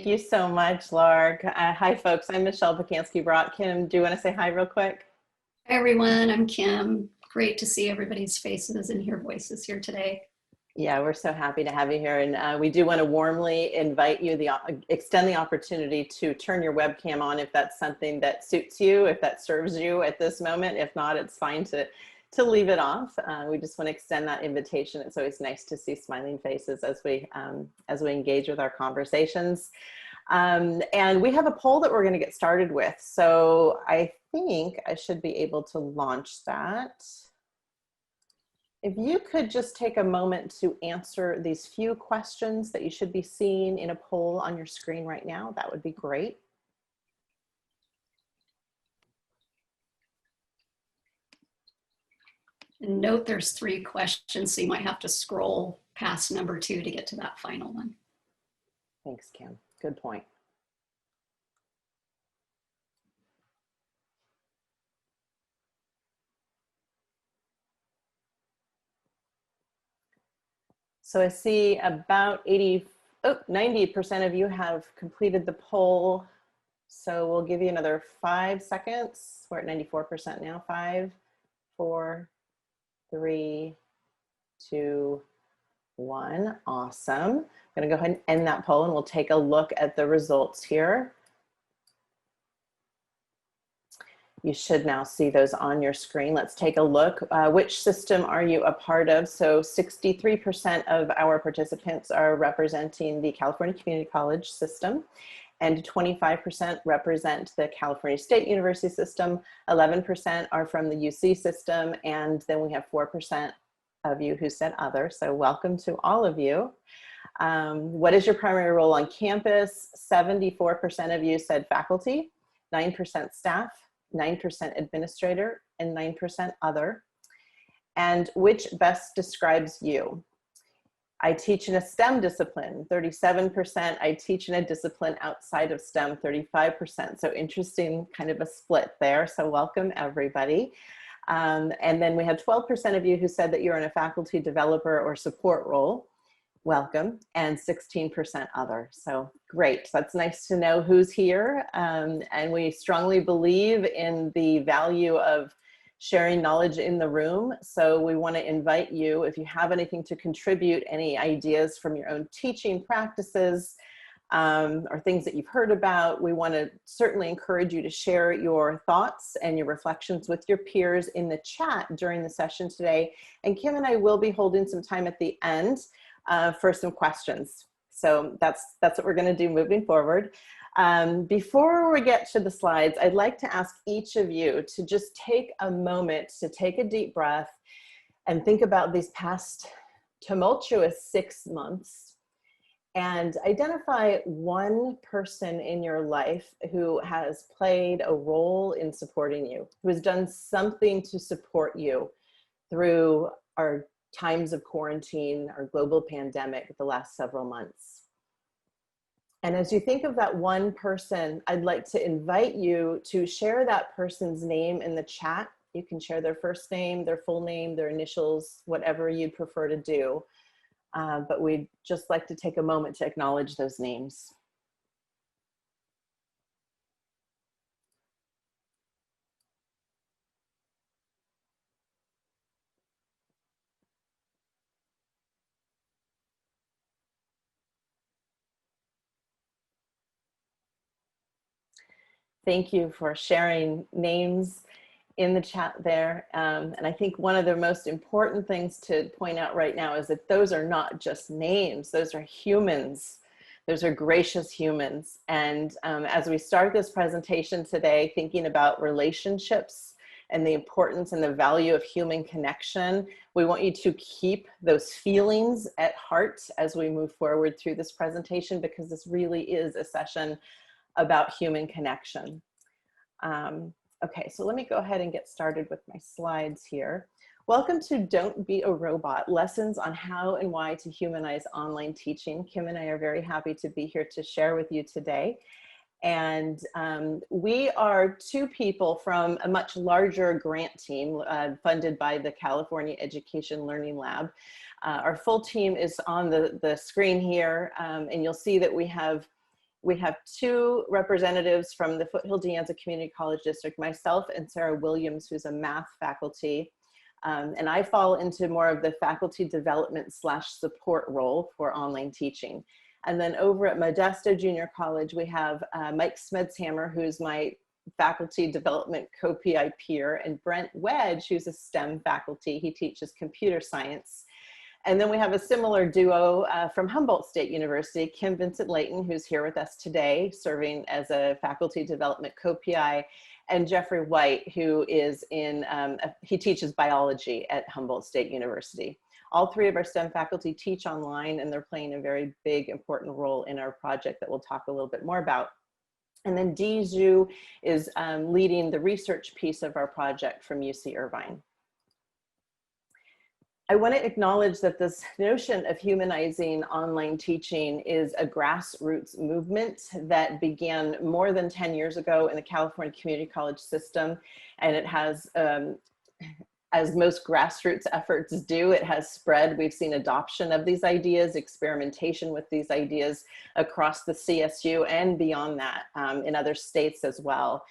you so much, Lark. Hi, folks. I'm Michelle Pacansky-Brock. Kim, do you want to say hi real quick? Hi, everyone. I'm Kim. Great to see everybody's faces and hear voices here today. Yeah, we're so happy to have you here. And we do want to warmly invite you, extend the opportunity to turn your webcam on if that's something that suits you, if that serves you at this moment. If not, it's fine to leave it off. We just want to extend that invitation. It's always nice to see smiling faces as we engage with our conversations. And we have a poll that we're going to get started with. So I think I should be able to launch that. If you could just take a moment to answer these few questions that you should be seeing in a poll on your screen right now, that would be great. And note there's 3 questions, so you might have to scroll past number 2 to get to that final one. Thanks, Kim. Good point. So I see about 90% of you have completed the poll. So we'll give you another 5 seconds. We're at 94% now. 5, 4, 3, 2, 1. Awesome. I'm going to go ahead and end that poll and we'll take a look at the results here. You should now see those on your screen. Let's take a look. Which system are you a part of? So 63% of our participants are representing the California Community College system, and 25% represent the California State University system, 11% are from the UC system, and then we have 4% of you who said other. So welcome to all of you. What is your primary role on campus? 74% of you said faculty, 9% staff, 9% administrator, and 9% other. And which best describes you? I teach in a STEM discipline, 37%. I teach in a discipline outside of STEM, 35%. So interesting kind of a split there. So welcome everybody. And then we had 12% of you who said that you're in a faculty developer or support role. Welcome. And 16% other. So great. That's nice to know who's here. And we strongly believe in the value of sharing knowledge in the room. So we want to invite you, if you have anything to contribute, any ideas from your own teaching practices or things that you've heard about, we want to certainly encourage you to share your thoughts and your reflections with your peers in the chat during the session today. And Kim and I will be holding some time at the end for some questions. So that's what we're going to do moving forward. Before we get to the slides, I'd like to ask each of you to just take a moment to take a deep breath and think about these past tumultuous 6 months and identify one person in your life who has played a role in supporting you, who has done something to support you through our times of quarantine or global pandemic the last several months. And as you think of that one person, I'd like to invite you to share that person's name in the chat. You can share their first name, their full name, their initials, whatever you'd prefer to do. But we'd just like to take a moment to acknowledge those names. Thank you for sharing names in the chat there. And I think one of the most important things to point out right now is that those are not just names, those are humans. Those are gracious humans. And as we start this presentation today, thinking about relationships and the importance and the value of human connection, we want you to keep those feelings at heart as we move forward through this presentation, because this really is a session about human connection. Okay, so let me go ahead and get started with my slides here. Welcome to Don't Be a Robot, lessons on how and why to humanize online teaching. Kim and I are very happy to be here to share with you today. And we are 2 people from a much larger grant team funded by the California Education Learning Lab. Our full team is on the screen here, and you'll see that we have We have two representatives from the Foothill-DeAnza Community College District, myself and Sarah Williams, who's a math faculty. And I fall into more of the faculty development / support role for online teaching. And then over at Modesto Junior College, we have Mike Smedshammer, who's my faculty development co-PI peer, and Brent Wedge, who's a STEM faculty. He teaches computer science. And then we have a similar duo from Humboldt State University, Kim Vincent-Layton, who's here with us today, serving as a faculty development co-PI, and Jeffrey White, who is he teaches biology at Humboldt State University. All three of our STEM faculty teach online, and they're playing a very big, important role in our project that we'll talk a little bit more about. And then Dee Zhu is leading the research piece of our project from UC Irvine. I want to acknowledge that this notion of humanizing online teaching is a grassroots movement that began more than 10 years ago in the California community college system. And it has, as most grassroots efforts do, it has spread. We've seen adoption of these ideas, experimentation with these ideas across the CSU and beyond that in other states as well.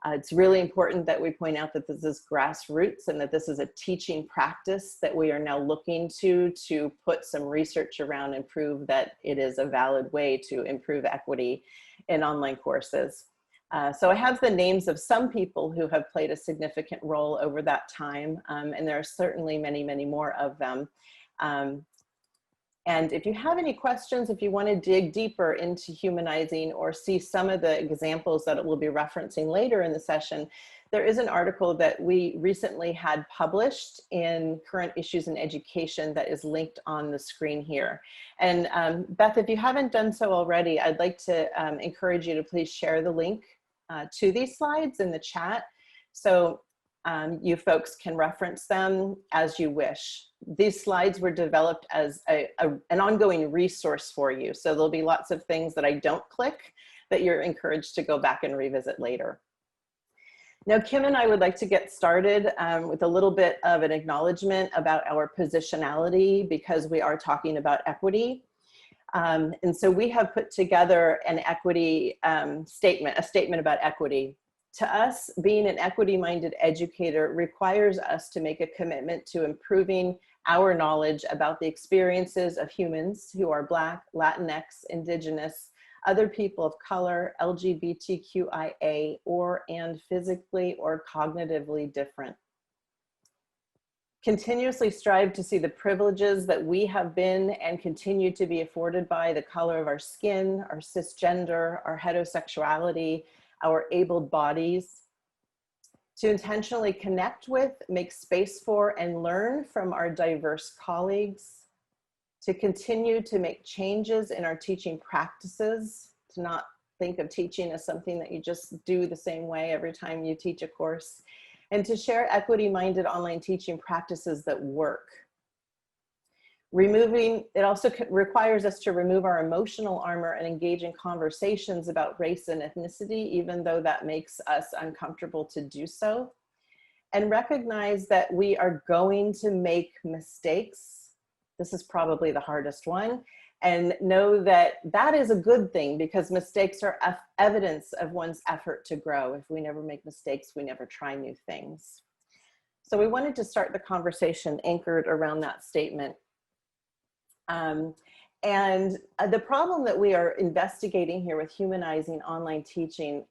It's really important that we point out that this is grassroots and that this is a teaching practice that we are now looking to put some research around and prove that it is a valid way to improve equity in online courses. So I have the names of some people who have played a significant role over that time, and there are certainly many, many more of them. And if you have any questions, if you want to dig deeper into humanizing or see some of the examples that it will be referencing later in the session, there is an article that we recently had published in Current Issues in Education that is linked on the screen here. And Beth, if you haven't done so already, I'd like to encourage you to please share the link to these slides in the chat. So you folks can reference them as you wish. These slides were developed as an ongoing resource for you. So there'll be lots of things that I don't click that you're encouraged to go back and revisit later. Now, Kim and I would like to get started with a little bit of an acknowledgement about our positionality, because we are talking about equity. And so we have put together an equity statement, a statement about equity. To us, being an equity-minded educator requires us to make a commitment to improving our knowledge about the experiences of humans who are Black, Latinx, Indigenous, other people of color, LGBTQIA, and physically or cognitively different. Continuously strive to see the privileges that we have been and continue to be afforded by the color of our skin, our cisgender, our heterosexuality, our abled bodies, to intentionally connect with, make space for, and learn from our diverse colleagues, to continue to make changes in our teaching practices, to not think of teaching as something that you just do the same way every time you teach a course, and to share equity-minded online teaching practices that work. It also requires us to remove our emotional armor and engage in conversations about race and ethnicity, even though that makes us uncomfortable to do so. And recognize that we are going to make mistakes. This is probably the hardest one. And know that that is a good thing, because mistakes are evidence of one's effort to grow. If we never make mistakes, we never try new things. So we wanted to start the conversation anchored around that statement. And the problem that we are investigating here with humanizing online teaching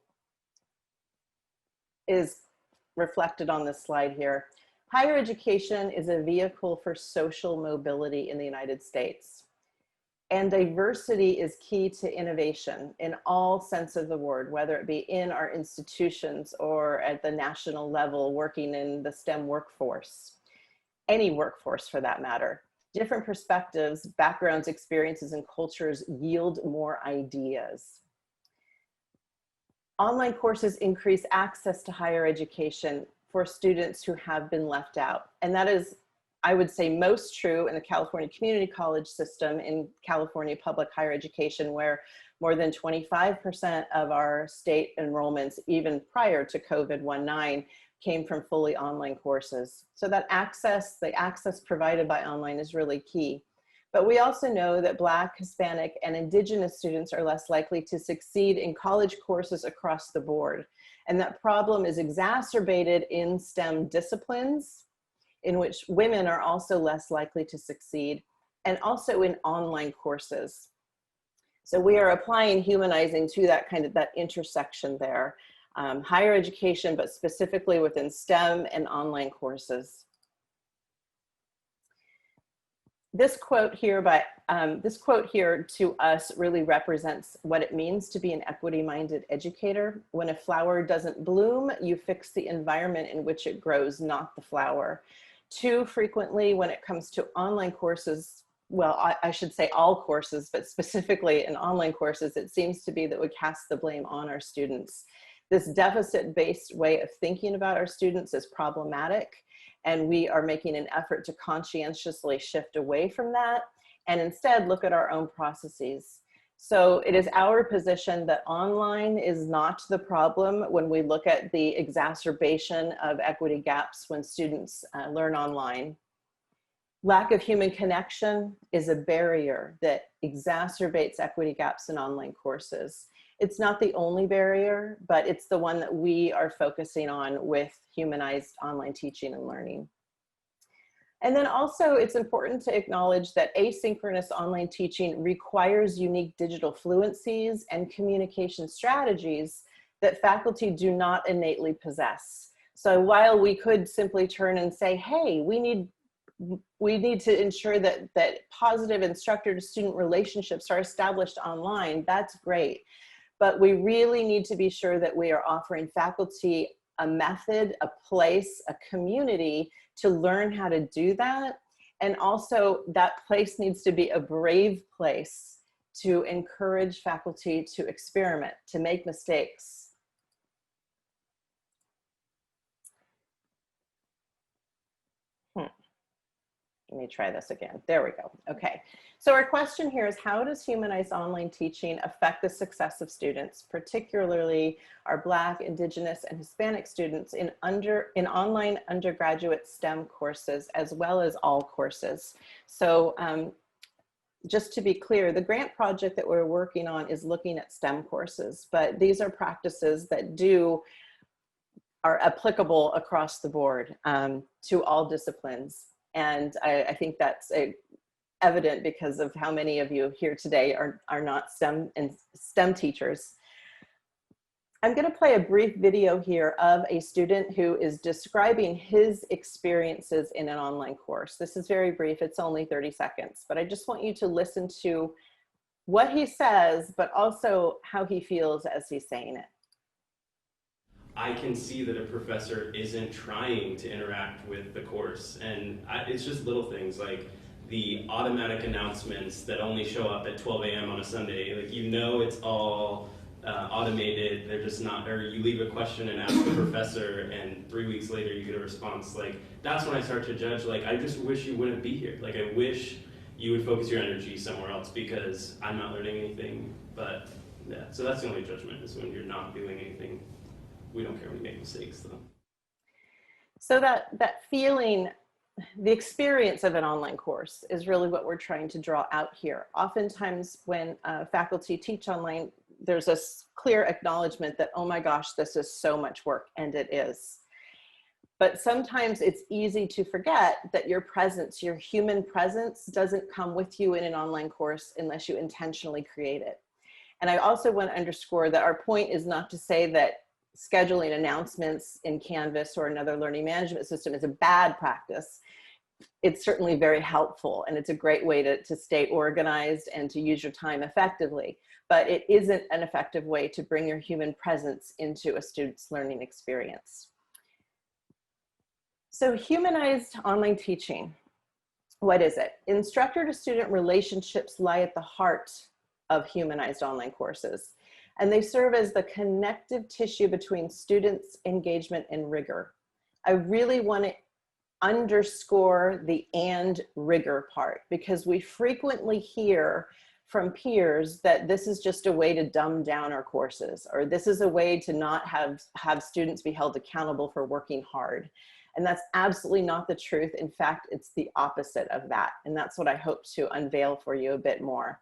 is reflected on this slide here. Higher education is a vehicle for social mobility in the United States. And diversity is key to innovation in all sense of the word, whether it be in our institutions or at the national level, working in the STEM workforce, any workforce for that matter. Different perspectives, backgrounds, experiences, and cultures yield more ideas. Online courses increase access to higher education for students who have been left out. And that is, I would say, most true in the California community college system in California public higher education, where more than 25% of our state enrollments, even prior to COVID-19, came from fully online courses. So that access, the access provided by online, is really key. But we also know that Black, Hispanic, and Indigenous students are less likely to succeed in college courses across the board. And that problem is exacerbated in STEM disciplines, in which women are also less likely to succeed, and also in online courses. So we are applying humanizing to that that intersection there. Higher education, but specifically within STEM and online courses. This quote here to us really represents what it means to be an equity-minded educator. When a flower doesn't bloom, you fix the environment in which it grows, not the flower. Too frequently, when it comes to online courses, well, I should say all courses, but specifically in online courses, it seems to be that we cast the blame on our students. This deficit-based way of thinking about our students is problematic, and we are making an effort to conscientiously shift away from that and instead look at our own processes. So it is our position that online is not the problem when we look at the exacerbation of equity gaps when students learn online. Lack of human connection is a barrier that exacerbates equity gaps in online courses. It's not the only barrier, but it's the one that we are focusing on with humanized online teaching and learning. And then also it's important to acknowledge that asynchronous online teaching requires unique digital fluencies and communication strategies that faculty do not innately possess. So while we could simply turn and say, hey, we need to ensure that positive instructor to student relationships are established online, that's great. But we really need to be sure that we are offering faculty a method, a place, a community to learn how to do that. And also that place needs to be a brave place to encourage faculty to experiment, to make mistakes. Let me try this again. There we go. Okay. So our question here is, how does humanized online teaching affect the success of students, particularly our Black, Indigenous, and Hispanic students in online undergraduate STEM courses, as well as all courses? So just to be clear, the grant project that we're working on is looking at STEM courses, but these are practices that are applicable across the board to all disciplines. And I think that's evident because of how many of you here today are not STEM teachers. I'm going to play a brief video here of a student who is describing his experiences in an online course. This is very brief, it's only 30 seconds, but I just want you to listen to what he says, but also how he feels as he's saying it. I can see that a professor isn't trying to interact with the course, and it's just little things like the automatic announcements that only show up at 12 a.m. on a Sunday. Like, you know, it's all automated. They're just not, or you leave a question and ask the professor and 3 weeks later you get a response. Like, that's when I start to judge, like, I just wish you wouldn't be here. Like, I wish you would focus your energy somewhere else because I'm not learning anything. But yeah, so that's the only judgment, is when you're not doing anything. We don't care when you make mistakes, though. So that feeling, the experience of an online course is really what we're trying to draw out here. Oftentimes when faculty teach online, there's a clear acknowledgement that, oh my gosh, this is so much work, and it is. But sometimes it's easy to forget that your presence, your human presence, doesn't come with you in an online course unless you intentionally create it. And I also want to underscore that our point is not to say that scheduling announcements in Canvas or another learning management system is a bad practice. It's certainly very helpful, and it's a great way to stay organized and to use your time effectively, but it isn't an effective way to bring your human presence into a student's learning experience. So humanized online teaching, what is it? Instructor to student relationships lie at the heart of humanized online courses, and they serve as the connective tissue between students' engagement and rigor. I really want to underscore the "and rigor" part, because we frequently hear from peers that this is just a way to dumb down our courses, or this is a way to not have students be held accountable for working hard. And that's absolutely not the truth. In fact, it's the opposite of that. And that's what I hope to unveil for you a bit more.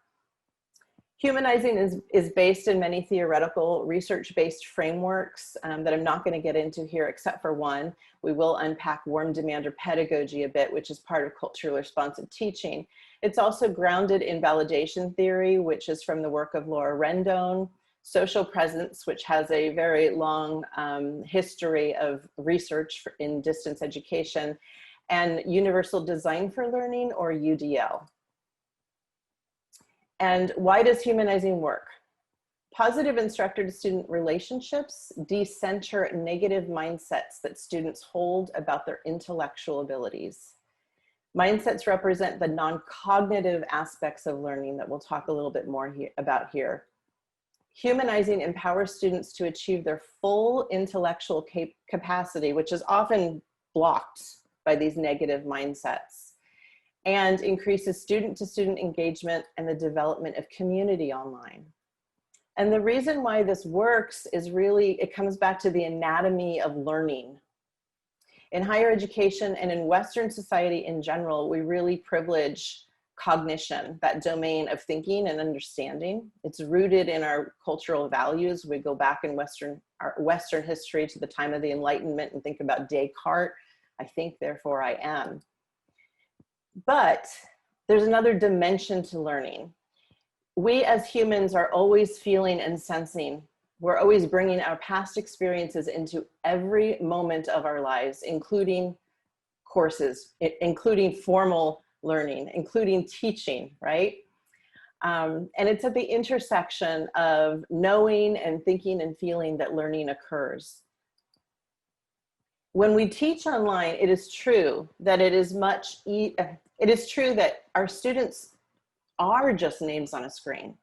Humanizing is based in many theoretical research-based frameworks that I'm not going to get into here except for one. We will unpack warm demander pedagogy a bit, which is part of culturally responsive teaching. It's also grounded in validation theory, which is from the work of Laura Rendon, social presence, which has a very long history of research in distance education, and universal design for learning, or UDL. And why does humanizing work? Positive instructor to student relationships decenter negative mindsets that students hold about their intellectual abilities. Mindsets represent the non-cognitive aspects of learning that we'll talk a little bit more about here. Humanizing empowers students to achieve their full intellectual capacity, which is often blocked by these negative mindsets, and increases student-to-student engagement and the development of community online. And the reason why this works is really, it comes back to the anatomy of learning. In higher education and in Western society in general, we really privilege cognition, that domain of thinking and understanding. It's rooted in our cultural values. We go back in our Western history to the time of the Enlightenment and think about Descartes, I think, therefore I am. But there's another dimension to learning. We as humans are always feeling and sensing. We're always bringing our past experiences into every moment of our lives, including courses, including formal learning, including teaching, right? And it's at the intersection of knowing and thinking and feeling that learning occurs. When we teach online, it is true that it is true that our students are just names on a screen.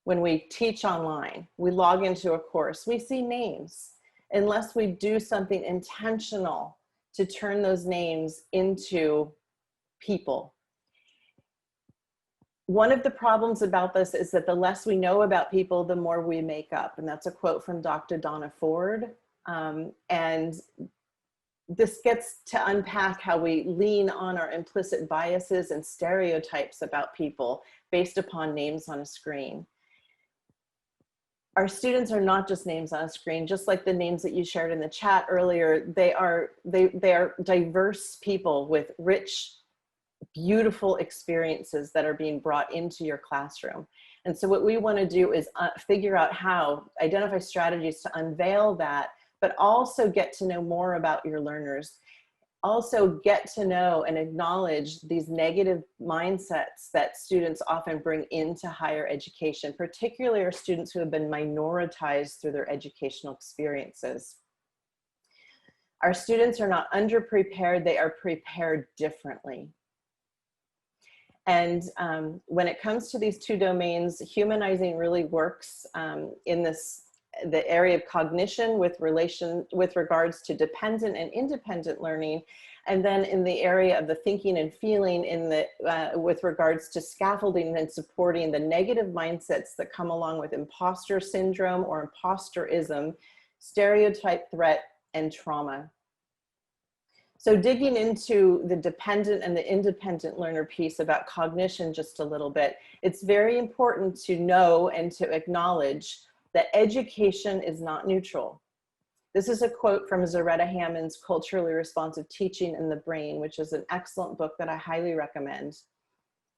When we teach online, we log into a course, we see names, unless we do something intentional to turn those names into people. One of the problems about this is that the less we know about people, the more we make up. And that's a quote from Dr. Donna Ford. And this gets to unpack how we lean on our implicit biases and stereotypes about people based upon names on a screen. Our students are not just names on a screen, just like the names that you shared in the chat earlier. They are diverse people with rich, beautiful experiences that are being brought into your classroom. And so what we want to do is figure out how, identify strategies to unveil that, but also get to know more about your learners. Also get to know and acknowledge these negative mindsets that students often bring into higher education, particularly our students who have been minoritized through their educational experiences. Our students are not underprepared, they are prepared differently. And when it comes to these two domains, humanizing really works in the area of cognition with regards to dependent and independent learning, and then in the area of the thinking and feeling with regards to scaffolding and supporting the negative mindsets that come along with imposter syndrome or imposterism, stereotype, threat, and trauma. So digging into the dependent and the independent learner piece about cognition just a little bit, it's very important to know and to acknowledge that education is not neutral. This is a quote from Zaretta Hammond's Culturally Responsive Teaching in the Brain, which is an excellent book that I highly recommend.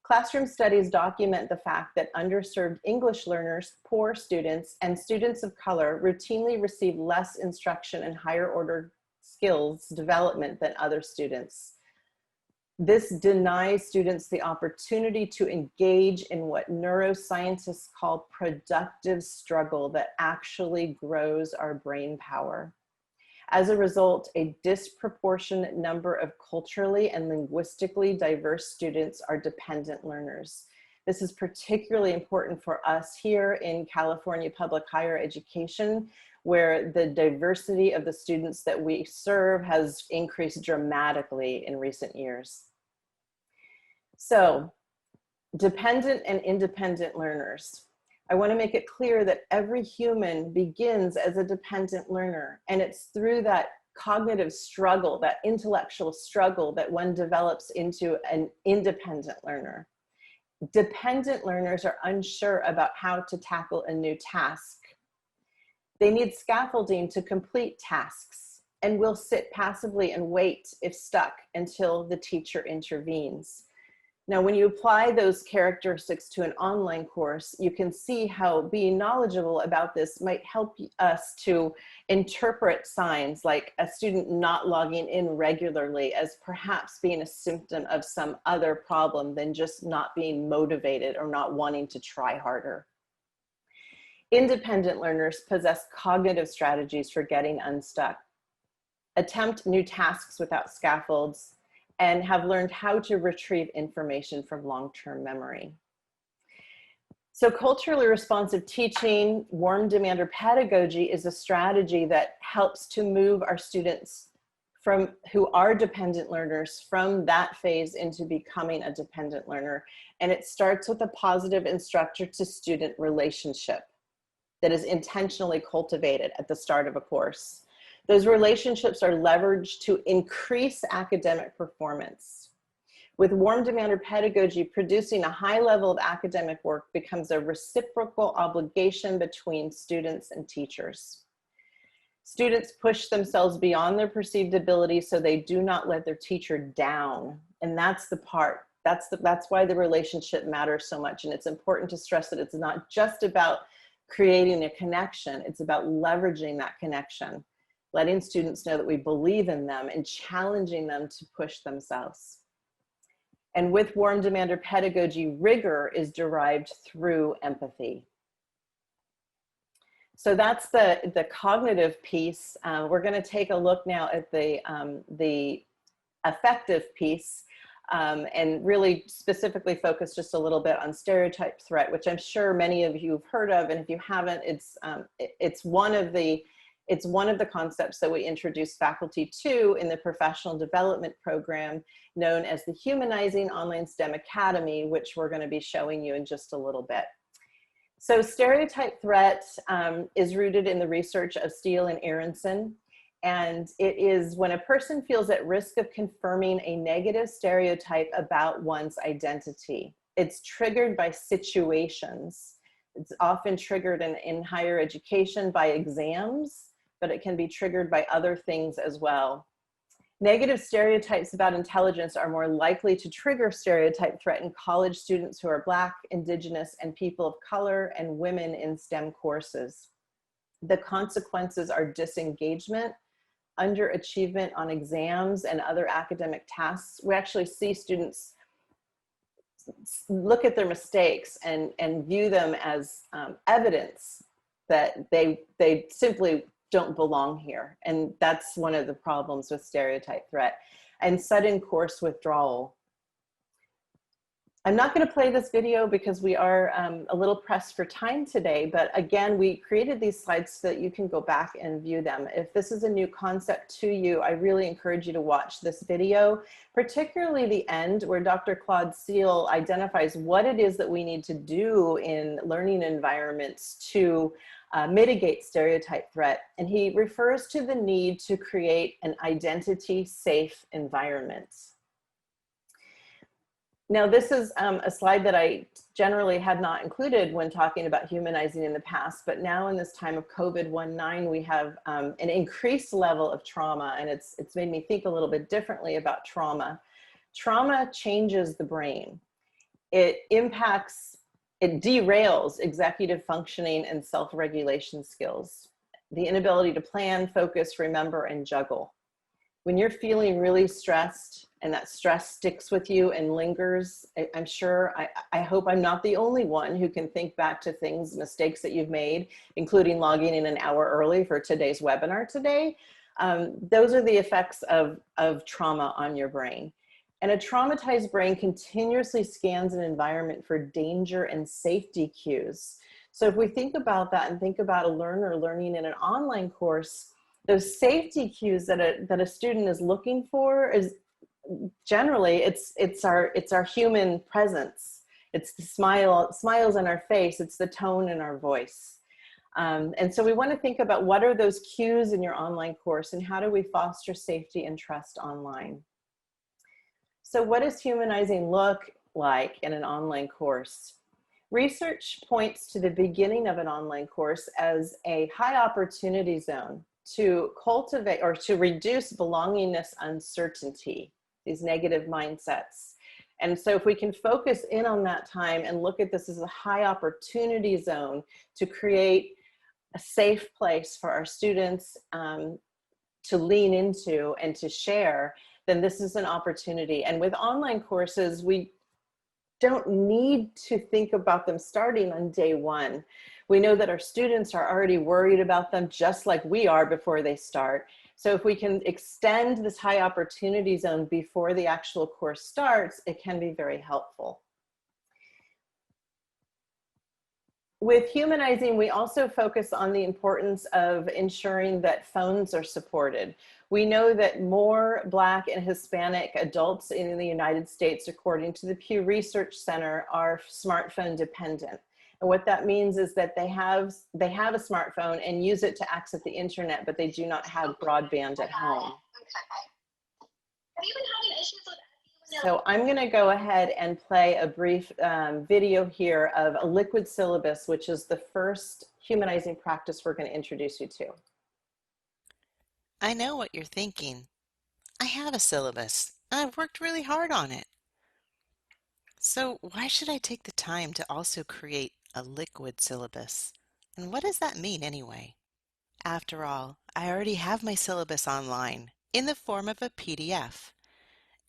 Classroom studies document the fact that underserved English learners, poor students, and students of color routinely receive less instruction and higher order skills development than other students. This denies students the opportunity to engage in what neuroscientists call productive struggle that actually grows our brain power. As a result, a disproportionate number of culturally and linguistically diverse students are dependent learners. This is particularly important for us here in California public higher education, where the diversity of the students that we serve has increased dramatically in recent years. So Dependent and independent learners. I want to make it clear that every human begins as a dependent learner, and it's through that cognitive struggle, that intellectual struggle, that one develops into an independent learner. Dependent learners are unsure about how to tackle a new task. They need scaffolding to complete tasks and will sit passively and wait, if stuck, until the teacher intervenes. Now, when you apply those characteristics to an online course, you can see how being knowledgeable about this might help us to interpret signs like a student not logging in regularly as perhaps being a symptom of some other problem than just not being motivated or not wanting to try harder. Independent learners possess cognitive strategies for getting unstuck, attempt new tasks without scaffolds, and have learned how to retrieve information from long-term memory. So culturally responsive teaching, warm demander pedagogy is a strategy that helps to move our students who are dependent learners from that phase into becoming a dependent learner. And it starts with a positive instructor to student relationship that is intentionally cultivated at the start of a course. Those relationships are leveraged to increase academic performance. With warm demander pedagogy, producing a high level of academic work becomes a reciprocal obligation between students and teachers. Students push themselves beyond their perceived ability so they do not let their teacher down. And that's the part, that's why the relationship matters so much. And it's important to stress that it's not just about creating a connection, it's about leveraging that connection, letting students know that we believe in them and challenging them to push themselves. And with warm demander pedagogy, rigor is derived through empathy. So that's the cognitive piece. We're going to take a look now at the affective piece and really specifically focus just a little bit on stereotype threat, which I'm sure many of you have heard of. And if you haven't, it's one of the concepts that we introduce faculty to in the professional development program known as the Humanizing Online STEM Academy, which we're going to be showing you in just a little bit. So stereotype threat is rooted in the research of Steele and Aronson, and it is when a person feels at risk of confirming a negative stereotype about one's identity. It's triggered by situations. It's often triggered in higher education by exams, but it can be triggered by other things as well. Negative stereotypes about intelligence are more likely to trigger stereotype threat in college students who are Black, Indigenous, and people of color, and women in STEM courses. The consequences are disengagement, underachievement on exams and other academic tasks. We actually see students look at their mistakes and view them as evidence that they simply don't belong here. And that's one of the problems with stereotype threat. And sudden course withdrawal. I'm not going to play this video because we are a little pressed for time today, but again, we created these slides so that you can go back and view them. If this is a new concept to you, I really encourage you to watch this video, particularly the end where Dr. Claude Steele identifies what it is that we need to do in learning environments to mitigate stereotype threat. And he refers to the need to create an identity-safe environment. Now, this is a slide that I generally had not included when talking about humanizing in the past, but now in this time of COVID-19, we have an increased level of trauma, and it's made me think a little bit differently about trauma. Trauma changes the brain. It impacts, it derails executive functioning and self-regulation skills, the inability to plan, focus, remember, and juggle. When you're feeling really stressed and that stress sticks with you and lingers, I'm sure, I hope I'm not the only one who can think back to things, mistakes that you've made, including logging in an hour early for today's webinar today. Those are the effects of trauma on your brain. And a traumatized brain continuously scans an environment for danger and safety cues. So if we think about that and think about a learner learning in an online course, those safety cues that a student is looking for is generally it's our human presence. It's the smiles on our face. It's the tone in our voice. And so we want to think about what are those cues in your online course and how do we foster safety and trust online? So what does humanizing look like in an online course? Research points to the beginning of an online course as a high opportunity zone to cultivate or to reduce belongingness uncertainty, these negative mindsets. And so if we can focus in on that time and look at this as a high opportunity zone to create a safe place for our students to lean into and to share, then this is an opportunity. And with online courses, we don't need to think about them starting on day one. We know that our students are already worried about them just like we are before they start. So if we can extend this high opportunity zone before the actual course starts, it can be very helpful. With humanizing, we also focus on the importance of ensuring that phones are supported. We know that more Black and Hispanic adults in the United States, according to the Pew Research Center, are smartphone dependent. And what that means is that they have a smartphone and use it to access the internet, but they do not have broadband at home. Have you been having issues with So I'm going to go ahead and play a brief video here of a liquid syllabus, which is the first humanizing practice we're going to introduce you to. I know what you're thinking. I have a syllabus, and I've worked really hard on it. So why should I take the time to also create a liquid syllabus? And what does that mean anyway? After all, I already have my syllabus online in the form of a PDF.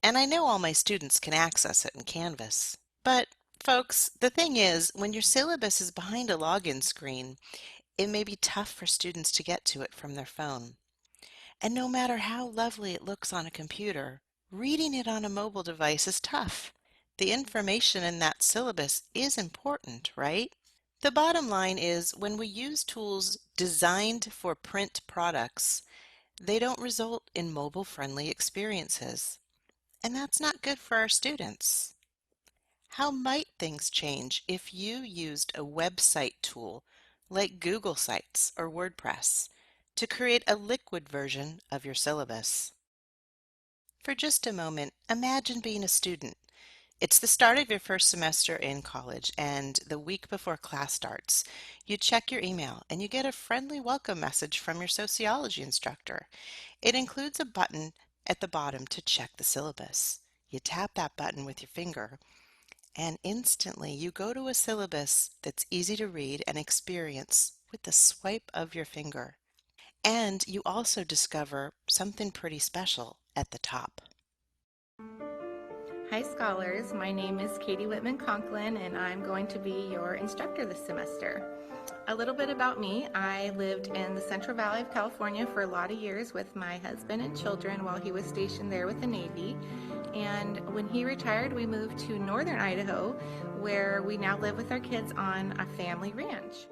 And I know all my students can access it in Canvas. But, folks, the thing is, when your syllabus is behind a login screen, it may be tough for students to get to it from their phone. And no matter how lovely it looks on a computer, reading it on a mobile device is tough. The information in that syllabus is important, right? The bottom line is, when we use tools designed for print products, they don't result in mobile-friendly experiences. And that's not good for our students. How might things change if you used a website tool like Google Sites or WordPress to create a liquid version of your syllabus? For just a moment, imagine being a student. It's the start of your first semester in college, and the week before class starts, you check your email and you get a friendly welcome message from your sociology instructor. It includes a button at the bottom to check the syllabus. You tap that button with your finger, and instantly you go to a syllabus that's easy to read and experience with the swipe of your finger. And you also discover something pretty special at the top. Hi Scholars, my name is Katie Whitman-Conklin and I'm going to be your instructor this semester. A little bit about me. I lived in the Central Valley of California for a lot of years with my husband and children while he was stationed there with the Navy. And when he retired, we moved to northern Idaho, where we now live with our kids on a family ranch.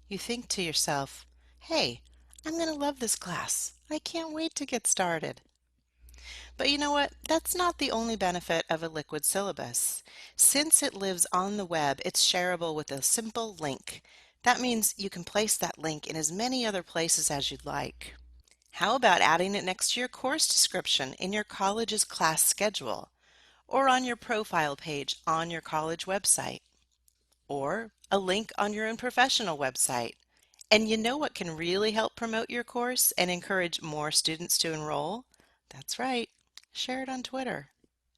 You think to yourself, hey, I'm going to love this class. I can't wait to get started. But you know what? That's not the only benefit of a liquid syllabus. Since it lives on the web, it's shareable with a simple link. That means you can place that link in as many other places as you'd like. How about adding it next to your course description in your college's class schedule, or on your profile page on your college website, or a link on your own professional website? And you know what can really help promote your course and encourage more students to enroll? That's right. Share it on Twitter.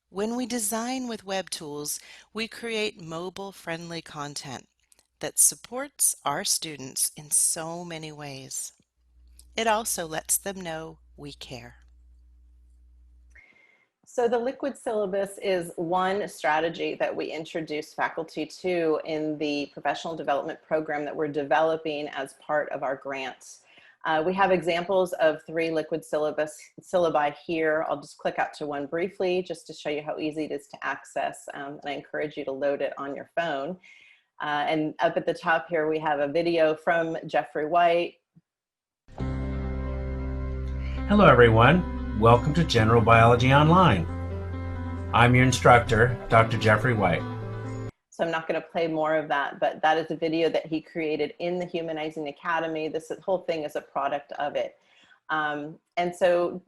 When we design with web tools, we create mobile-friendly content that supports our students in so many ways. It also lets them know we care. So the liquid syllabus is one strategy that we introduce faculty to in the professional development program that we're developing as part of our grants. We have examples of 3 liquid syllabi here. I'll just click out to one briefly just to show you how easy it is to access, and I encourage you to load it on your phone. And up at the top here, we have a video from Jeffrey White. Hello everyone, welcome to General Biology Online. I'm your instructor, Dr. Jeffrey White. So I'm not going to play more of that, but that is a video that he created in the Humanizing Academy. This whole thing is a product of it. And so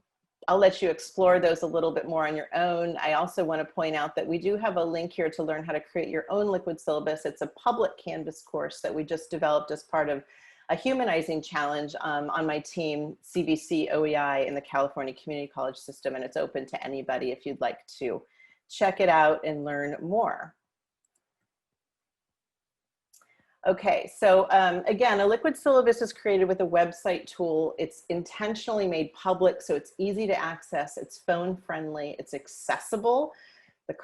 I'll let you explore those a little bit more on your own. I also want to point out that we do have a link here to learn how to create your own liquid syllabus. It's a public Canvas course that we just developed as part of a humanizing challenge on my team, CVC-OEI in the California Community College system, and it's open to anybody if you'd like to check it out and learn more. Okay, so again, a liquid syllabus is created with a website tool. It's intentionally made public, so it's easy to access, it's phone friendly, it's accessible. The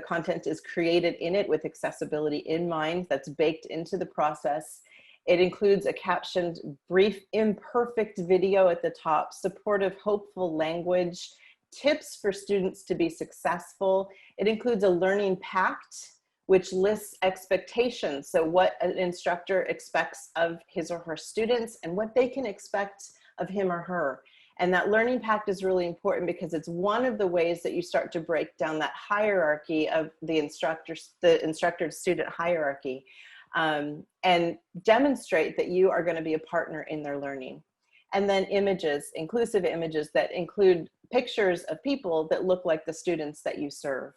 content is created in it with accessibility in mind. That's baked into the process. It includes a captioned, brief, imperfect video at the top, supportive, hopeful language, tips for students to be successful. It includes a learning pact, which lists expectations. So what an instructor expects of his or her students and what they can expect of him or her. And that learning pact is really important because it's one of the ways that you start to break down that hierarchy of the instructor-student hierarchy, and demonstrate that you are going to be a partner in their learning. And then images, inclusive images that include pictures of people that look like the students that you serve.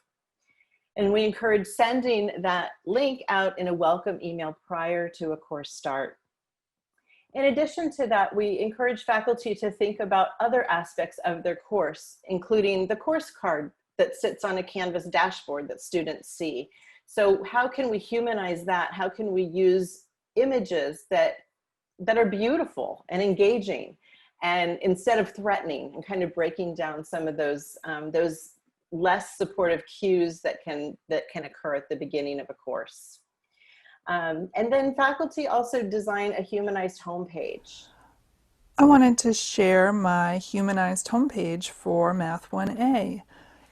And we encourage sending that link out in a welcome email prior to a course start. In addition to that, we encourage faculty to think about other aspects of their course, including the course card that sits on a Canvas dashboard that students see. So how can we humanize that? How can we use images that are beautiful and engaging, and instead of threatening, and kind of breaking down some of those less supportive cues that can occur at the beginning of a course. And then faculty also design a humanized homepage. I wanted to share my humanized homepage for Math 1A.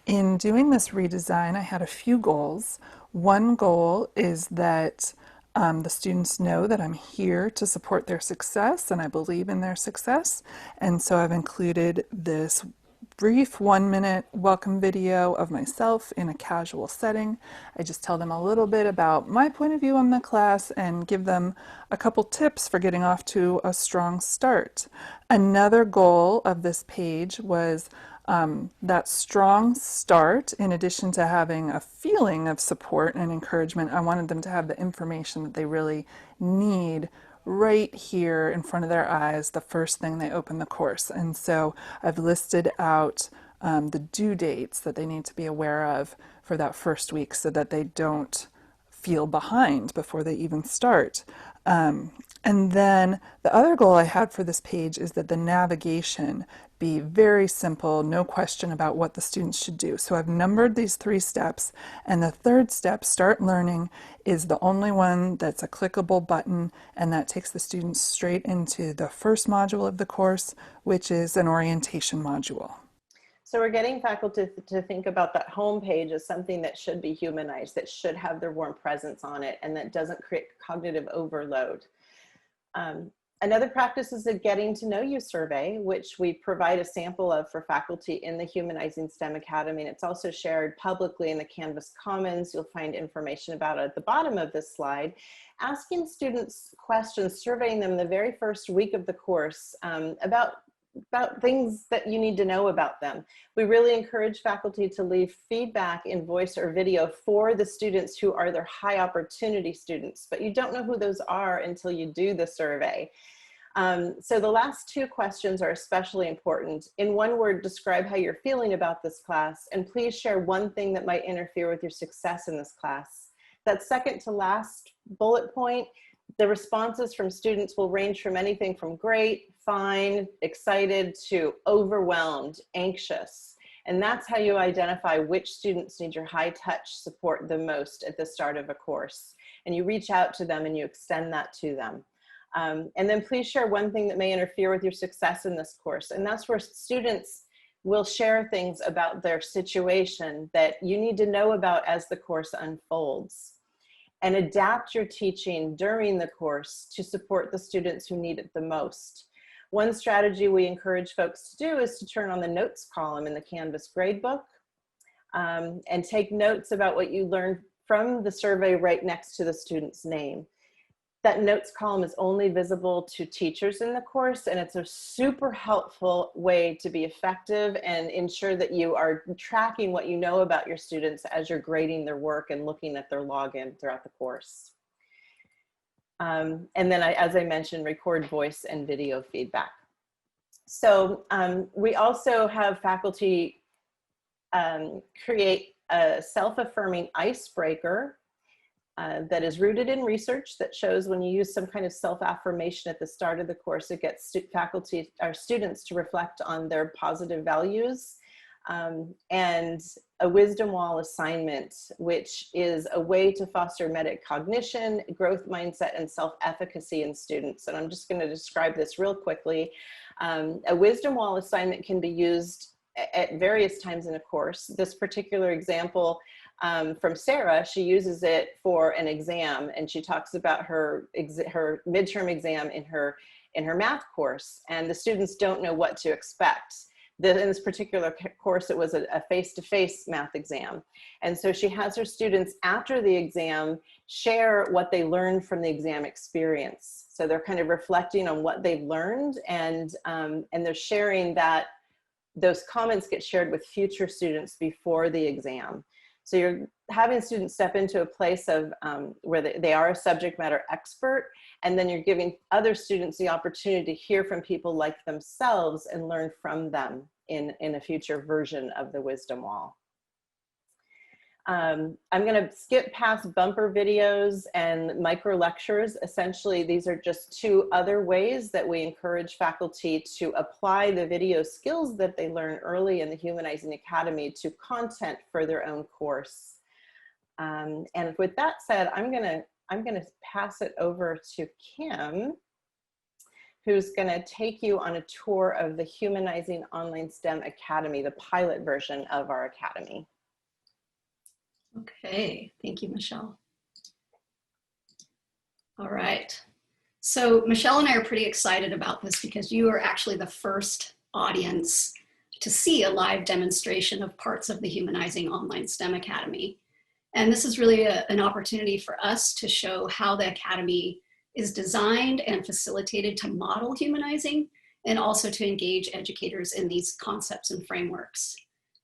In doing this redesign, I had a few goals. One goal is that the students know that I'm here to support their success and I believe in their success. And so I've included this brief 1-minute welcome video of myself in a casual setting. I just tell them a little bit about my point of view on the class and give them a couple tips for getting off to a strong start. Another goal of this page was that strong start. In addition to having a feeling of support and encouragement, I wanted them to have the information that they really need right here in front of their eyes the first thing they open the course. And so I've listed out the due dates that they need to be aware of for that first week so that they don't feel behind before they even start. And then the other goal I had for this page is that the navigation be very simple, no question about what the students should do. So I've numbered these 3 steps, and the third step, Start Learning, is the only one that's a clickable button, and that takes the students straight into the first module of the course, which is an orientation module. So we're getting faculty to think about that home page as something that should be humanized, that should have their warm presence on it, and that doesn't create cognitive overload. Another practice is a Getting to Know You survey, which we provide a sample of for faculty in the Humanizing STEM Academy. And it's also shared publicly in the Canvas Commons. You'll find information about it at the bottom of this slide. Asking students questions, surveying them the very first week of the course about things that you need to know about them. We really encourage faculty to leave feedback in voice or video for the students who are their high opportunity students, but you don't know who those are until you do the survey. So the last 2 questions are especially important. In one word, describe how you're feeling about this class, and please share one thing that might interfere with your success in this class. That second to last bullet point, the responses from students will range from anything from great, fine, excited, to overwhelmed, anxious. And that's how you identify which students need your high touch support the most at the start of a course. And you reach out to them and you extend that to them. And then please share one thing that may interfere with your success in this course. And that's where students will share things about their situation that you need to know about as the course unfolds. And adapt your teaching during the course to support the students who need it the most. One strategy we encourage folks to do is to turn on the notes column in the Canvas gradebook and take notes about what you learned from the survey right next to the student's name. That notes column is only visible to teachers in the course, and it's a super helpful way to be effective and ensure that you are tracking what you know about your students as you're grading their work and looking at their login throughout the course. And then, as I mentioned, record voice and video feedback. So we also have faculty create a self-affirming icebreaker that is rooted in research that shows when you use some kind of self-affirmation at the start of the course, it gets faculty or students to reflect on their positive values, and a wisdom wall assignment, which is a way to foster metacognition, growth mindset, and self-efficacy in students. And I'm just going to describe this real quickly. A wisdom wall assignment can be used at various times in a course. This particular example from Sarah, she uses it for an exam, and she talks about her midterm exam in her math course, and the students don't know what to expect. In this particular course, it was a face-to-face math exam. And so she has her students after the exam share what they learned from the exam experience. So they're kind of reflecting on what they've learned, and they're sharing that. Those comments get shared with future students before the exam. So you're having students step into a place of where they are a subject matter expert, and then you're giving other students the opportunity to hear from people like themselves and learn from them in a future version of the wisdom wall. I'm going to skip past bumper videos and micro lectures. Essentially, these are just two other ways that we encourage faculty to apply the video skills that they learn early in the Humanizing Academy to content for their own course. And with that said, I'm going to pass it over to Kim, who's going to take you on a tour of the Humanizing Online STEM Academy, the pilot version of our academy. Okay, thank you, Michelle. All right, so Michelle and I are pretty excited about this because you are actually the first audience to see a live demonstration of parts of the Humanizing Online STEM Academy. And this is really an opportunity for us to show how the Academy is designed and facilitated to model humanizing, and also to engage educators in these concepts and frameworks.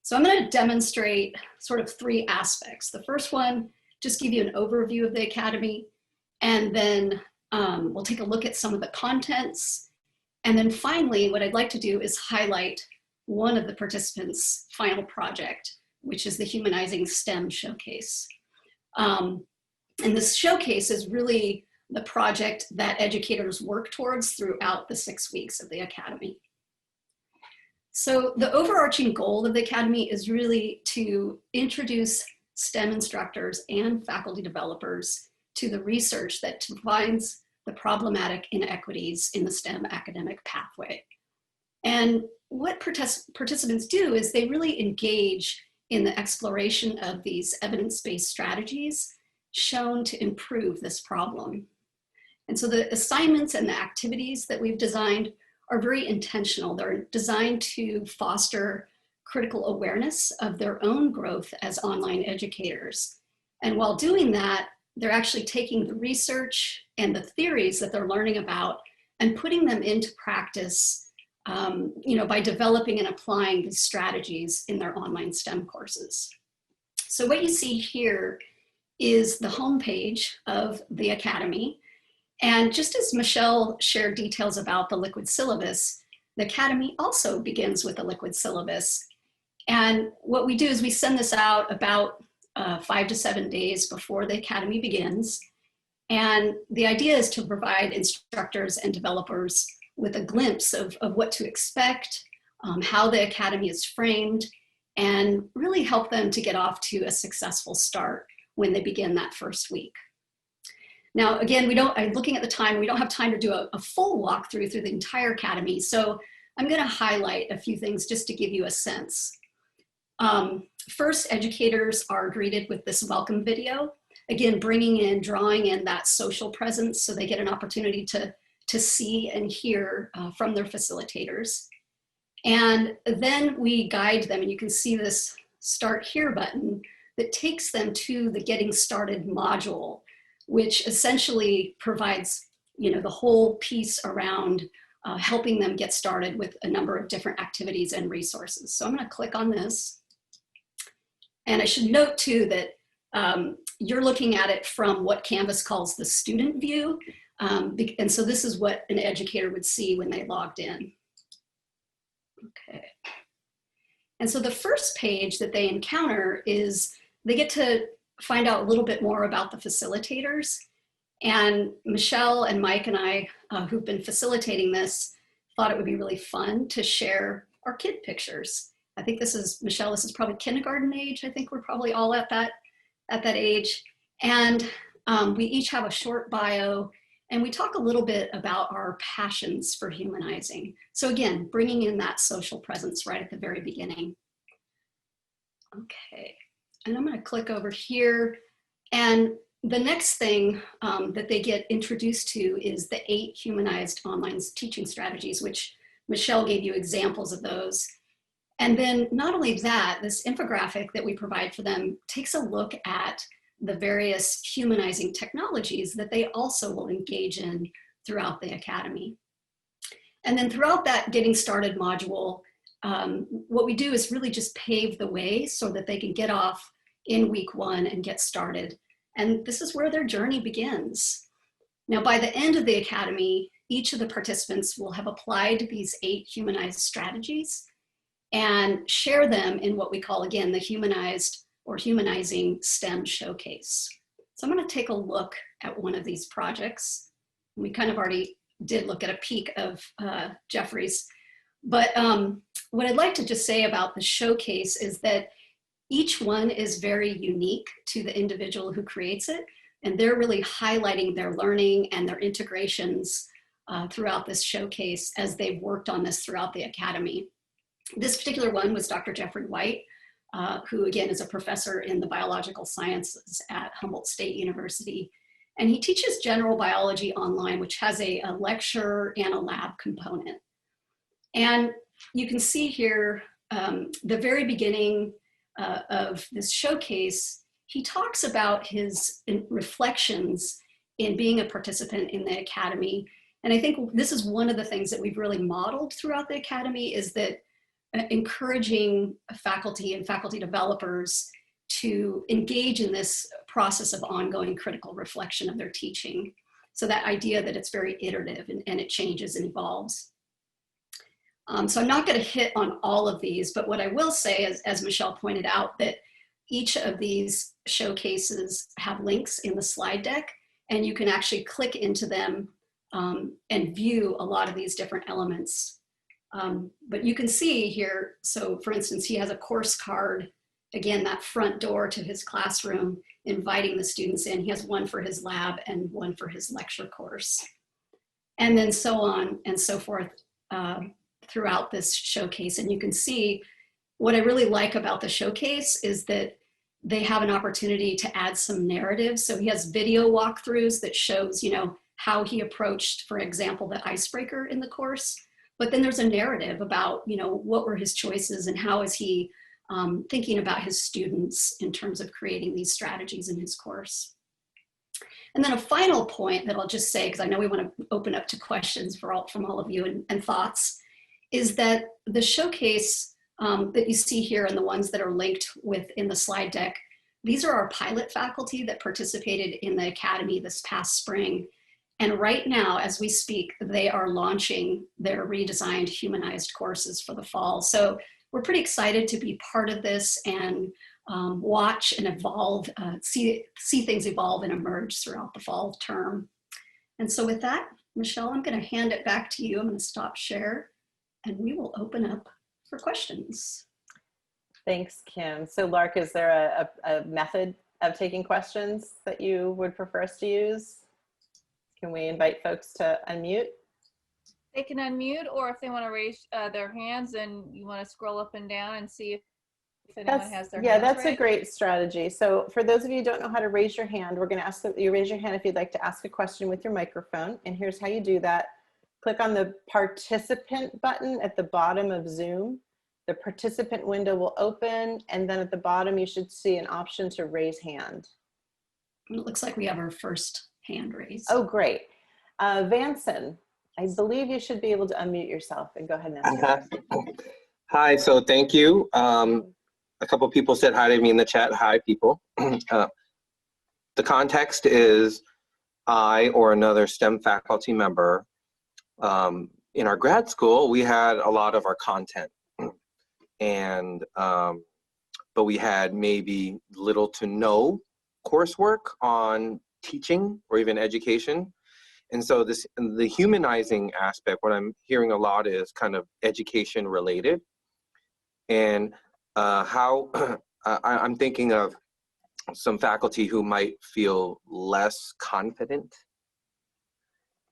So I'm going to demonstrate sort of three aspects. The first one, just give you an overview of the Academy, and then we'll take a look at some of the contents. And then finally, what I'd like to do is highlight one of the participants' final project, which is the Humanizing STEM Showcase. And this showcase is really the project that educators work towards throughout the 6 weeks of the Academy. So the overarching goal of the Academy is really to introduce STEM instructors and faculty developers to the research that defines the problematic inequities in the STEM academic pathway. And what participants do is they really engage in the exploration of these evidence-based strategies shown to improve this problem. And so the assignments and the activities that we've designed are very intentional. They're designed to foster critical awareness of their own growth as online educators. And while doing that, they're actually taking the research and the theories that they're learning about and putting them into practice, by developing and applying these strategies in their online STEM courses. So what you see here is the homepage of the Academy. And just as Michelle shared details about the liquid syllabus, the Academy also begins with a liquid syllabus. And what we do is we send this out about 5 to 7 days before the Academy begins. And the idea is to provide instructors and developers with a glimpse of what to expect, how the Academy is framed, and really help them to get off to a successful start when they begin that first week. Now, again, looking at the time, we don't have time to do a full walkthrough through the entire Academy, so I'm going to highlight a few things just to give you a sense. First, educators are greeted with this welcome video, again, drawing in that social presence so they get an opportunity to see and hear from their facilitators. And then we guide them, and you can see this Start Here button that takes them to the Getting Started module, which essentially provides, the whole piece around helping them get started with a number of different activities and resources. So I'm going to click on this. And I should note too that you're looking at it from what Canvas calls the student view. And so this is what an educator would see when they logged in. Okay. And so the first page that they encounter is they get to find out a little bit more about the facilitators. And Michelle and Mike and I, who've been facilitating this, thought it would be really fun to share our kid pictures. I think this is, Michelle, this is probably kindergarten age. I think we're probably all at that age. And we each have a short bio, and we talk a little bit about our passions for humanizing. So again, bringing in that social presence right at the very beginning. Okay, and I'm going to click over here. And the next thing that they get introduced to is the 8 humanized online teaching strategies, which Michelle gave you examples of those. And then not only that, this infographic that we provide for them takes a look at the various humanizing technologies that they also will engage in throughout the academy. And then throughout that Getting Started module, what we do is really just pave the way so that they can get off in week 1 and get started. And this is where their journey begins. Now, by the end of the academy, each of the participants will have applied these 8 humanized strategies and share them in what we call, again, the Humanized or Humanizing STEM Showcase. So I'm going to take a look at one of these projects. We kind of already did look at a peek of Jeffrey's, but what I'd like to just say about the showcase is that each one is very unique to the individual who creates it, and they're really highlighting their learning and their integrations throughout this showcase as they've worked on this throughout the academy. This particular one was Dr. Jeffrey White, who again is a professor in the biological sciences at Humboldt State University. And he teaches general biology online, which has a lecture and a lab component. And you can see here, the very beginning of this showcase, he talks about his reflections in being a participant in the academy. And I think this is one of the things that we've really modeled throughout the academy, is that encouraging faculty and faculty developers to engage in this process of ongoing critical reflection of their teaching. So that idea that it's very iterative and it changes and evolves. So I'm not going to hit on all of these, but what I will say is, as Michelle pointed out, that each of these showcases have links in the slide deck, and you can actually click into them and view a lot of these different elements. But you can see here, so for instance, he has a course card, again, that front door to his classroom, inviting the students in. He has one for his lab and one for his lecture course. And then so on and so forth throughout this showcase. And you can see what I really like about the showcase is that they have an opportunity to add some narrative. So he has video walkthroughs that shows, how he approached, for example, the icebreaker in the course. But then there's a narrative about, what were his choices and how is he thinking about his students in terms of creating these strategies in his course. And then a final point that I'll just say, because I know we want to open up to questions from all of you and thoughts, is that the showcase that you see here and the ones that are linked within the slide deck, these are our pilot faculty that participated in the academy this past spring. And right now, as we speak, they are launching their redesigned humanized courses for the fall. So we're pretty excited to be part of this and watch and evolve, see things evolve and emerge throughout the fall term. And so with that, Michelle, I'm going to hand it back to you. I'm going to stop share and we will open up for questions. Thanks, Kim. So Lark, is there a method of taking questions that you would prefer us to use? Can we invite folks to unmute? They can unmute, or if they want to raise their hands and you want to scroll up and down and see if anyone has their hands that's raised. a great strategy. So for those of you who don't know how to raise your hand, we're going to ask that you raise your hand if you'd like to ask a question with your microphone. And here's how you do that. Click on the participant button at the bottom of Zoom, the participant window will open, and then at the bottom you should see an option to raise hand. It looks like we have our first hand raised. Oh, great. Vanson, I believe you should be able to unmute yourself and go ahead and ask your question. Hi, so thank you. A couple people said hi to me in the chat. Hi, people. The context is I or another STEM faculty member in our grad school, we had a lot of our content, and but we had maybe little to no coursework on teaching or even education. And so the humanizing aspect, what I'm hearing a lot is kind of education related. And how I'm thinking of some faculty who might feel less confident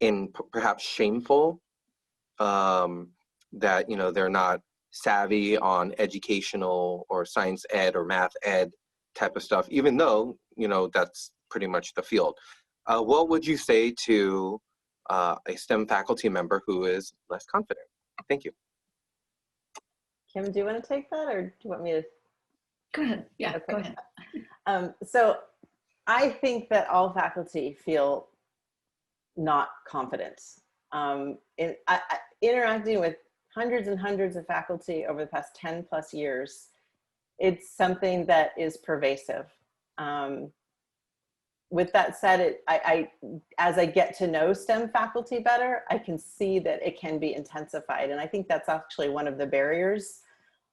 and perhaps shameful that, you know, they're not savvy on educational or science ed or math ed type of stuff, even though, you know, that's pretty much the field. What would you say to a STEM faculty member who is less confident? Thank you. Kim, do you want to take that, or do you want me to? Go ahead. Yeah, okay. Go ahead. So I think that all faculty feel not confident. Interacting with hundreds and hundreds of faculty over the past 10 plus years, it's something that is pervasive. With that said, as I get to know STEM faculty better, I can see that it can be intensified. And I think that's actually one of the barriers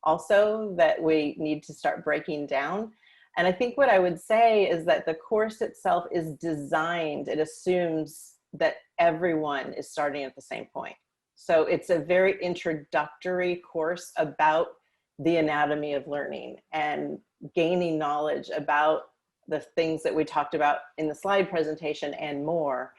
also that we need to start breaking down. And I think what I would say is that the course itself is designed, it assumes that everyone is starting at the same point. So it's a very introductory course about the anatomy of learning and gaining knowledge about the things that we talked about in the slide presentation and more.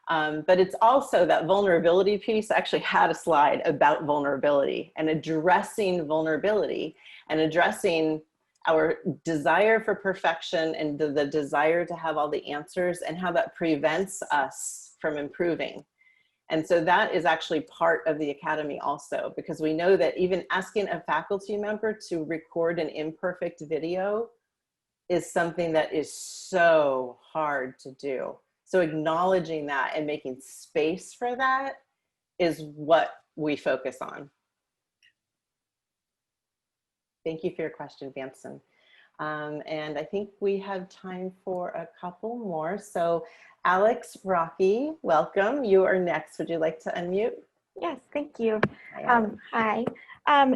But it's also that vulnerability piece. I actually had a slide about vulnerability and addressing vulnerability and addressing our desire for perfection and the desire to have all the answers and how that prevents us from improving. And so that is actually part of the Academy also, because we know that even asking a faculty member to record an imperfect video is something that is so hard to do. So acknowledging that and making space for that is what we focus on. Thank you for your question, Vanson. And I think we have time for a couple more. So Alex, Rocky, welcome. You are next. Would you like to unmute? Yes, thank you. Hi. Hi.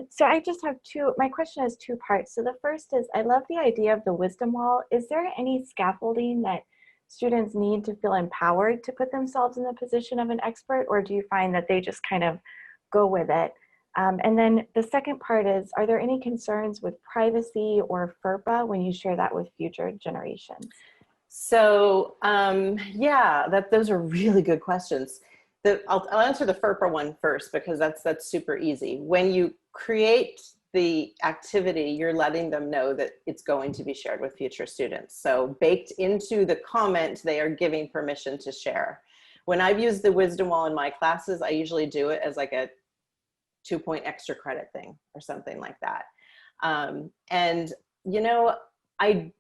So I just have my question has two parts. So the first is, I love the idea of the wisdom wall. Is there any scaffolding that students need to feel empowered to put themselves in the position of an expert, or do you find that they just kind of go with it? And then the second part is, are there any concerns with privacy or FERPA when you share that with future generations? So yeah, those are really good questions. I'll answer the FERPA one first, because that's super easy. When you create the activity, you're letting them know that it's going to be shared with future students. So baked into the comment, they are giving permission to share. When I've used the wisdom wall in my classes, I usually do it as like a 2-point extra credit thing or something like that. And you know, I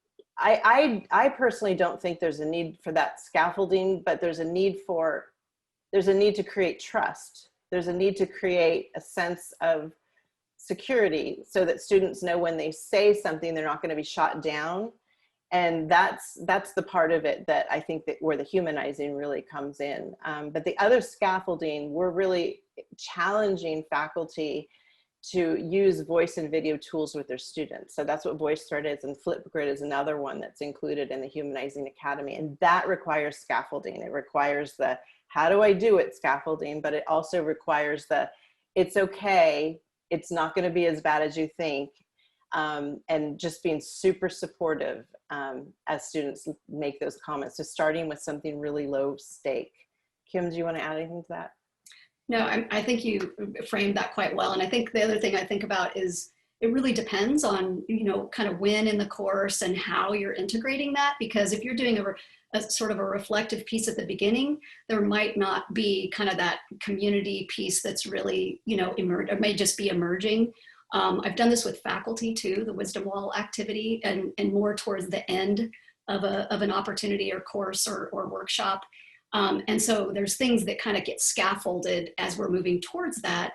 personally don't think there's a need for that scaffolding, but there's a need to create trust. There's a need to create a sense of security so that students know when they say something, they're not going to be shot down. And that's the part of it that I think that where the humanizing really comes in. But the other scaffolding, we're really challenging faculty to use voice and video tools with their students. So that's what VoiceThread is, and Flipgrid is another one that's included in the Humanizing Academy. And that requires scaffolding. It requires the how do I do it scaffolding, but it also requires the it's okay, it's not going to be as bad as you think, and just being super supportive as students make those comments. So starting with something really low stake. Kim, do you want to add anything to that? No, I think you framed that quite well. And I think the other thing I think about is it really depends on, you know, kind of when in the course and how you're integrating that. Because if you're doing a sort of a reflective piece at the beginning, there might not be kind of that community piece that's really, you know, it may just be emerging. I've done this with faculty too, the Wisdom Wall activity, and more towards the end of an opportunity or course or workshop. And so there's things that kind of get scaffolded as we're moving towards that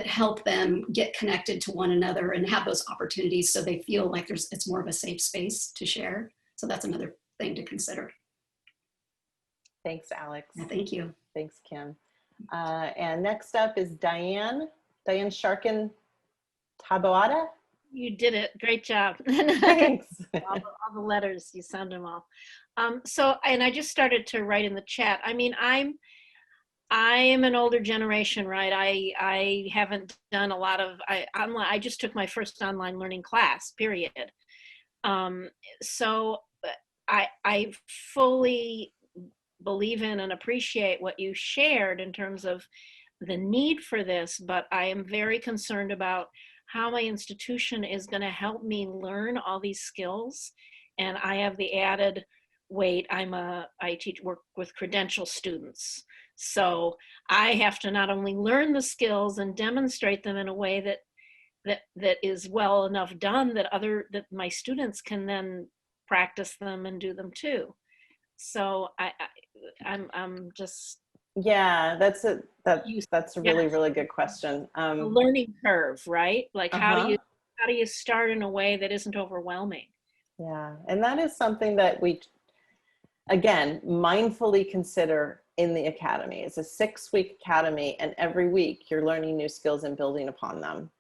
help them get connected to one another and have those opportunities so they feel like it's more of a safe space to share. So that's another thing to consider. Thanks, Alex. Thank you. Thanks, Kim. And next up is Diane Sharkin Taboada. You did it. Great job. Thanks. all the letters, you sound them all. And I just started to write in the chat. I mean, I am an older generation, right? I haven't done a lot of, I just took my first online learning class, period. So I fully believe in and appreciate what you shared in terms of the need for this, but I am very concerned about how my institution is going to help me learn all these skills. And I have the added weight, I work with credential students. So I have to not only learn the skills and demonstrate them in a way that is well enough done that my students can then practice them and do them too. So I'm just, yeah, that's a really, really good question. The learning curve, right? Like how do you start in a way that isn't overwhelming? Yeah, and that is something that we, again, mindfully consider in the academy. It's a 6-week academy, and every week you're learning new skills and building upon them.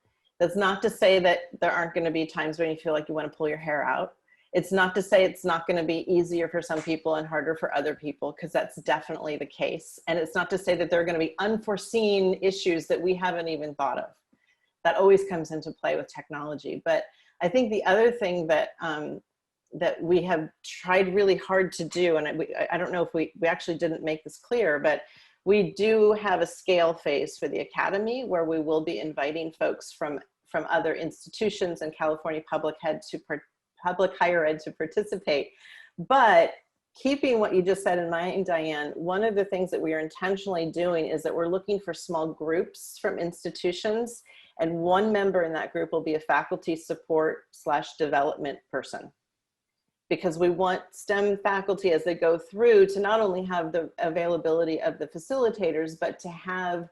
That's not to say that there aren't going to be times when you feel like you want to pull your hair out. It's not to say it's not going to be easier for some people and harder for other people, because that's definitely the case. And it's not to say that there are going to be unforeseen issues that we haven't even thought of. That always comes into play with technology. But I think the other thing that that we have tried really hard to do, and I don't know if we actually didn't make this clear, but we do have a scale phase for the academy where we will be inviting folks from other institutions and California public higher ed to participate. But keeping what you just said in mind, Diane, one of the things that we are intentionally doing is that we're looking for small groups from institutions, and one member in that group will be a faculty support / development person. Because we want STEM faculty as they go through to not only have the availability of the facilitators, but to have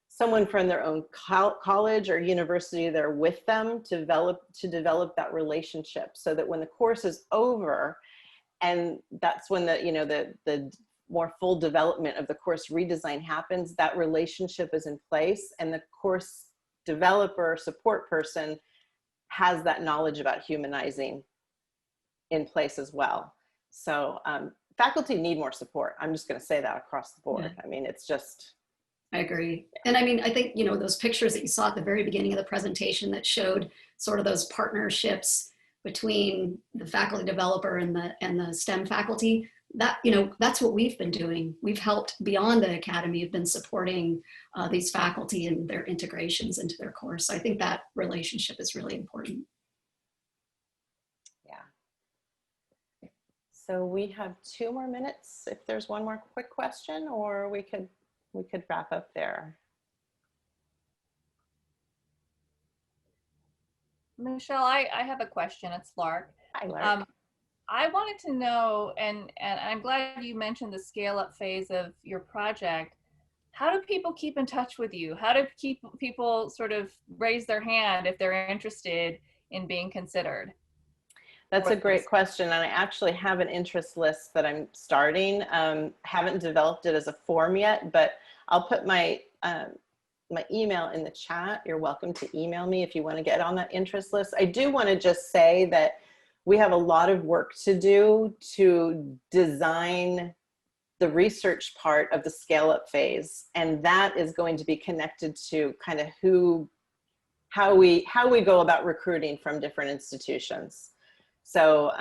someone from their own college or university there with them to develop that relationship, so that when the course is over, and that's when the more full development of the course redesign happens, that relationship is in place, and the course developer support person has that knowledge about humanizing in place as well. So faculty need more support. I'm just going to say that across the board. Yeah. I mean, it's just. I agree. And I mean, I think, those pictures that you saw at the very beginning of the presentation that showed sort of those partnerships between the faculty developer and the STEM faculty, that, that's what we've been doing. We've helped beyond the academy, have been supporting these faculty and their integrations into their course. So I think that relationship is really important. Yeah. So we have 2 more minutes if there's one more quick question, or we could wrap up there. Michelle, I have a question. It's Lark. Hi, Lark. I wanted to know, and I'm glad you mentioned the scale up phase of your project. How do people keep in touch with you? How do people sort of raise their hand if they're interested in being considered? That's a great question, and I actually have an interest list that I'm starting. Haven't developed it as a form yet, but I'll put my my email in the chat. You're welcome to email me if you want to get on that interest list. I do want to just say that we have a lot of work to do to design the research part of the scale up phase, and that is going to be connected to kind of how we go about recruiting from different institutions. So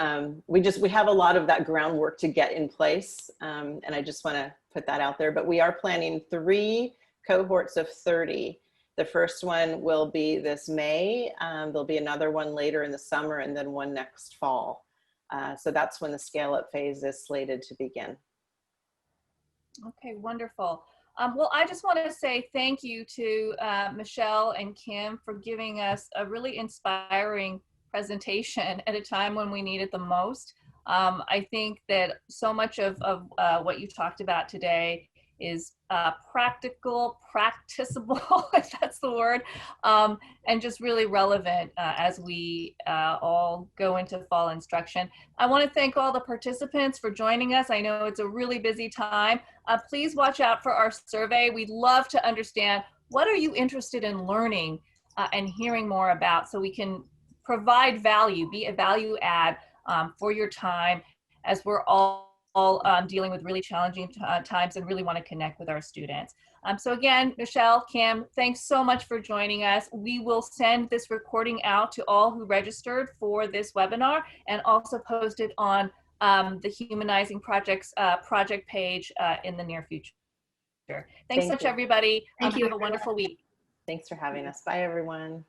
we have a lot of that groundwork to get in place, and I just want to put that out there. But we are planning 3 cohorts of 30. The first one will be this May. There'll be another one later in the summer, and then one next fall. So that's when the scale up phase is slated to begin. Okay, wonderful. Well, I just want to say thank you to Michelle and Kim for giving us a really inspiring presentation at a time when we need it the most. I think that so much of what you talked about today is practical, practicable, if that's the word, and just really relevant as we all go into fall instruction. I want to thank all the participants for joining us. I know it's a really busy time. Please watch out for our survey. We'd love to understand what are you interested in learning and hearing more about, so we can provide value, be a value add for your time, as we're all dealing with really challenging times and really want to connect with our students. So again, Michelle, Kim, thanks so much for joining us. We will send this recording out to all who registered for this webinar and also post it on the Humanizing Project's project page in the near future. Thanks so much, everybody. Thank you. Have a wonderful week. Thanks for having us. Bye, everyone.